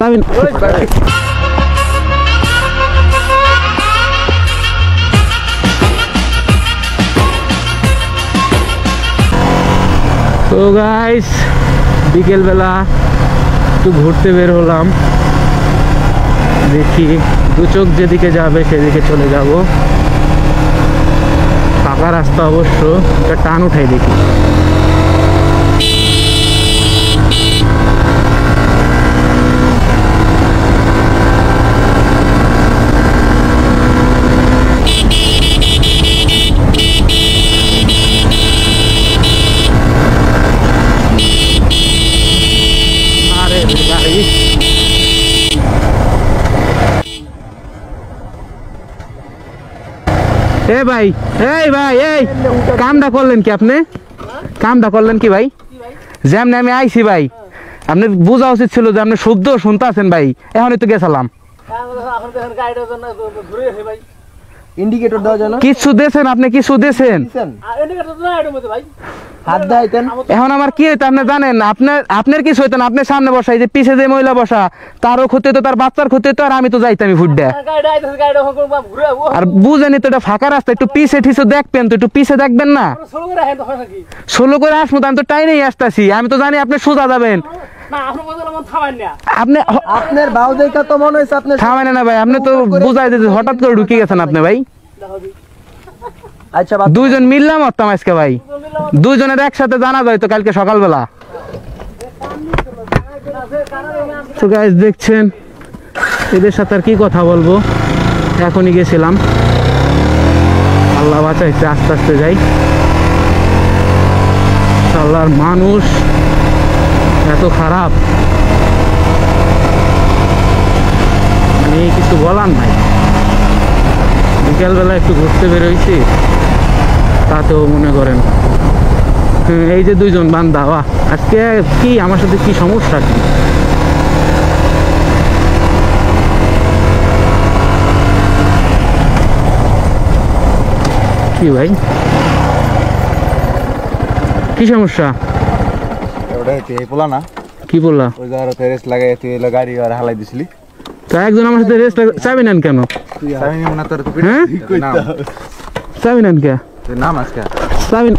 Saben. তো guys বিকেল বেলা একটু ঘুরতে বের হলাম, দেখি দু চোখ যেদিকে যাবে সেদিকে চলে যাব। ফাঁকা রাস্তা অবশ্য, একটা টান উঠাই দেখি। এ ভাই, এই ভাই, এই কামটা করলেন কি আপনি? কামটা করলেন কি ভাই? যেমন আমি আইছি ভাই, আপনি বোঝা উচিত ছিল যে আপনি শুদ্ধ শুনতে আছেন ভাই। এখনই তো গেছিলাম, ইন্ডিকেটর দেওয়ার জন্য কিছু দিয়েছেন আপনি, কিছু দিয়েছেন। এখন আমার কি হইতো আপনি জানেন? আপনার কিছু হইতো না, আপনার সামনে বসা, এই যে পিছে যে মহিলা বসা, তারও ক্ষতি হতো, তার বাচ্চার ক্ষতি হতো, আর আমি তো যাইতাম ফুটবে। আর বুঝেনি তো এটা ফাঁকা রাস্তা, একটু পিছে ঠিছে দেখবেন তো, একটু পিছে দেখবেন না। ষোলো করে আসবো, আমি তো টাইনেই আসতেছি, আমি তো জানি আপনি সোজা যাবেন। আপনার ভাও দেখা তো মনে হয়েছে আপনি থামেন না ভাই, আপনি তো বুঝাই দিতে হঠাৎ করে ঢুকে গেছেন আপনি ভাই। আচ্ছা দুইজন মিললাম হতাম আজকে ভাই, দুইজনের একসাথে জানা যায় তো কালকে সকালবেলা। তো গাইস দেখছেন, এদের সাথে আর কি কথা বলবো, এখনই গেছিলাম, আল্লাহ বাঁচাইছে, আস্তে আস্তে যাই। আল্লাহর মানুষ এত খারাপ, মানে কিছু বলার নাই। বিকালবেলা একটু ঘুরতে বেরোইছি, তাতেও মনে করেন এই যে দুইজন বান্দা, বাহ আজকে কি আমার সাথে কি সমস্যা কি ভাই, কি সমস্যা? কি বললা? গাড়ি হালাই দিছিলি, তা একজন আমার সাথে রেস্ট চাবি নেন কেন? হ্যাঁ চাবি নেন কে? নাম আজকে চাবি